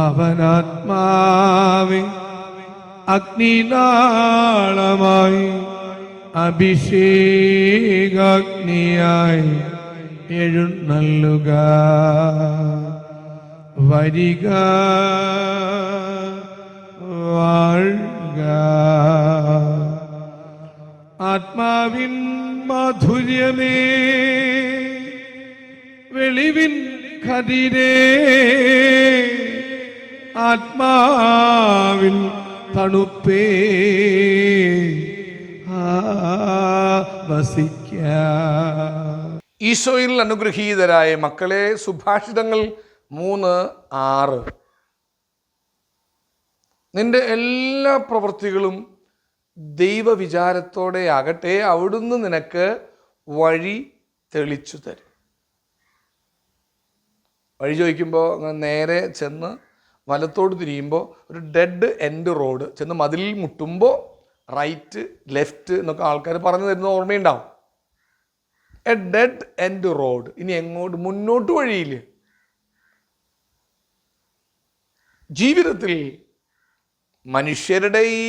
അവനാത്മാവെ അഗ്നിനാളമായി അഭിഷേകാഗ്നിയായി എഴുന്നള്ളുക. വരിക, വാഴുക. ആത്മാവിൻ മാധുര്യമേ, വെളിവിൻ കതിരേ, ആത്മാവിൻ തണുപ്പേ, ഈശോയിൽ അനുഗ്രഹീതരായ മക്കളെ, സുഭാഷിതങ്ങൾ 3:6. നിന്റെ എല്ലാ പ്രവൃത്തികളും ദൈവവിചാരത്തോടെ ആകട്ടെ, അവിടുന്ന് നിനക്ക് വഴി തെളിച്ചു തരും. വഴി ചോദിക്കുമ്പോൾ നേരെ ചെന്ന് വലത്തോട് തിരിയുമ്പോൾ ഒരു ഡെഡ് എൻഡ് റോഡ്, ചെന്ന് മതിലിൽ മുട്ടുമ്പോൾ റൈറ്റ് ലെഫ്റ്റ് എന്നൊക്കെ ആൾക്കാർ പറഞ്ഞു തരുന്ന ഓർമ്മയുണ്ടാവും. A dead end road. ഇനി എങ്ങോട്ട്? മുന്നോട്ട് വഴിയില്ല. ജീവിതത്തിൽ മനുഷ്യരുടെ ഈ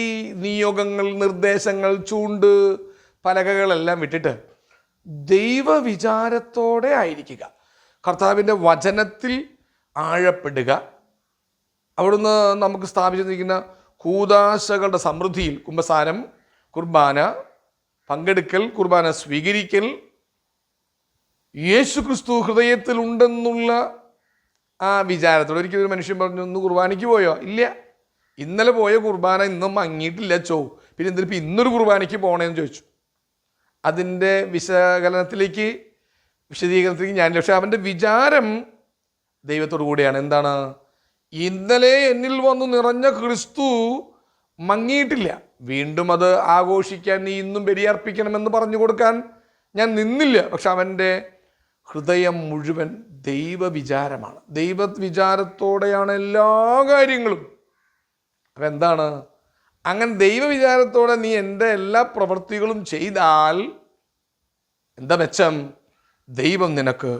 നിയോഗങ്ങൾ, നിർദ്ദേശങ്ങൾ, ചൂണ്ട് പലകകളെല്ലാം വിട്ടിട്ട് ദൈവവിചാരത്തോടെ ആയിരിക്കുക, കർത്താവിൻ്റെ വചനത്തിൽ ആഴപ്പെടുക. അവിടുന്ന് നമുക്ക് സ്ഥാപിച്ചിരിക്കുന്ന കൂദാശകളുടെ സമൃദ്ധിയിൽ കുമ്പസാരം, കുർബാന പങ്കെടുക്കൽ, കുർബാന സ്വീകരിക്കൽ, യേശു ക്രിസ്തു ഹൃദയത്തിലുണ്ടെന്നുള്ള ആ വിചാരത്തോടെ. ഒരിക്കലും ഒരു മനുഷ്യൻ പറഞ്ഞു, ഒന്ന് കുർബാനയ്ക്ക് പോയോ? ഇല്ല, ഇന്നലെ പോയ കുർബാന ഇന്നും മങ്ങിയിട്ടില്ല ചോ, പിന്നെ എന്തിനിപ്പോൾ ഇന്നൊരു കുർബാനയ്ക്ക് പോകണേന്ന് ചോദിച്ചു. അതിൻ്റെ വിശദീകരണത്തിലേക്ക് ഞാനില്ല. പക്ഷെ അവൻ്റെ വിചാരം ദൈവത്തോടു കൂടിയാണ്. എന്താണ്? ഇന്നലെ എന്നിൽ വന്നു നിറഞ്ഞ ക്രിസ്തു മങ്ങിയിട്ടില്ല, വീണ്ടും അത് ആഘോഷിക്കാൻ നീ ഇന്നും ബലിയർപ്പിക്കണമെന്ന് പറഞ്ഞു കൊടുക്കാൻ ഞാൻ നിന്നില്ല. പക്ഷെ അവൻ്റെ ഹൃദയം മുഴുവൻ ദൈവവിചാരമാണ്. ദൈവവിചാരത്തോടെയാണ് എല്ലാ കാര്യങ്ങളും. അപ്പം എന്താണ്? അങ്ങനെ ദൈവവിചാരത്തോടെ നീ എൻ്റെ എല്ലാ പ്രവൃത്തികളും ചെയ്താൽ എന്താ മെച്ചം? ദൈവം നിനക്ക്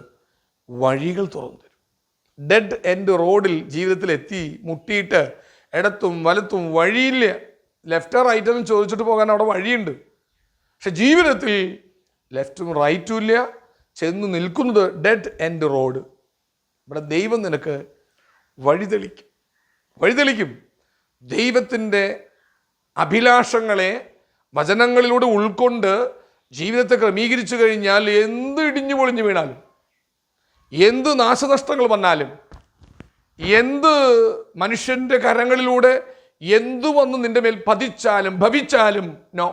വഴികൾ തുറന്നു തരും. ഡെഡ് എൻഡ് റോഡിൽ ജീവിതത്തിൽ എത്തി മുട്ടിയിട്ട് ഇടത്തും വലത്തും വഴിയില്ല, ലെഫ്റ്റ് റൈറ്റ് എന്ന് ചോദിച്ചിട്ട് പോകാൻ അവിടെ വഴിയുണ്ട്. പക്ഷെ ജീവിതത്തിൽ ലെഫ്റ്റും റൈറ്റും ഇല്ല, ചെന്ന് നിൽക്കുന്നത് ഡെഡ് എൻഡ് റോഡ്. ഇവിടെ ദൈവം നിനക്ക് വഴിതെളിക്കും. ദൈവത്തിൻ്റെ അഭിലാഷങ്ങളെ വചനങ്ങളിലൂടെ ഉൾക്കൊണ്ട് ജീവിതത്തെ ക്രമീകരിച്ചു കഴിഞ്ഞാൽ എന്ത് ഇടിഞ്ഞു പൊളിഞ്ഞു വീണാലും, എന്ത് നാശനഷ്ടങ്ങൾ വന്നാലും, എന്ത് മനുഷ്യൻ്റെ കരങ്ങളിലൂടെ എന്തു വന്ന് നിൻ്റെ മേൽ പതിച്ചാലും ഭവിച്ചാലും നോ,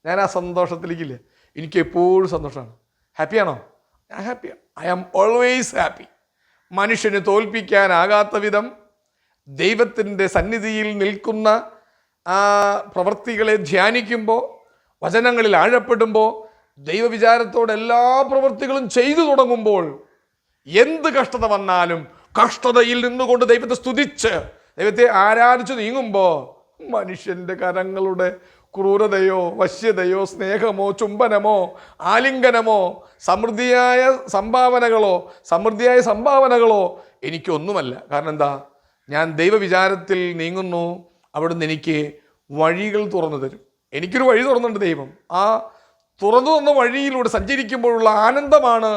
ഞാൻ ആ സന്തോഷത്തിലേക്കില്ല. എനിക്ക് എപ്പോഴും സന്തോഷമാണ്. ഹാപ്പിയാണോ? ഞാൻ ഹാപ്പിയാണ്. I am always happy. മനുഷ്യന് തോൽപ്പിക്കാനാകാത്ത വിധം ദൈവത്തിൻ്റെ സന്നിധിയിൽ നിൽക്കുന്ന ആ പ്രവൃത്തികളെ ധ്യാനിക്കുമ്പോൾ, വചനങ്ങളിൽ ആഴപ്പെടുമ്പോൾ, ദൈവവിചാരത്തോടെ എല്ലാ പ്രവൃത്തികളും ചെയ്തു തുടങ്ങുമ്പോൾ, എന്ത് കഷ്ടത വന്നാലും കഷ്ടതയിൽ നിന്നുകൊണ്ട് ദൈവത്തെ സ്തുതിച്ച് ദൈവത്തെ ആരാധിച്ച് നീങ്ങുമ്പോൾ മനുഷ്യൻ്റെ കരങ്ങളുടെ ക്രൂരതയോ വശ്യതയോ സ്നേഹമോ ചുംബനമോ ആലിംഗനമോ സമൃദ്ധിയായ സംഭാവനകളോ എനിക്കൊന്നുമല്ല. കാരണം എന്താ? ഞാൻ ദൈവവിചാരത്തിൽ നീങ്ങുന്നു. അവിടുന്ന് എനിക്ക് വഴികൾ തുറന്നു തരും. എനിക്കൊരു വഴി തുറന്നുണ്ട് ദൈവം. ആ തുറന്നു തന്ന വഴിയിലൂടെ സഞ്ചരിക്കുമ്പോഴുള്ള ആനന്ദമാണ്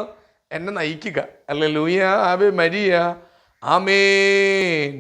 എന്നെ നയിക്കുക. ഹല്ലേലൂയ, ആവേ മരിയ, ആമേൻ.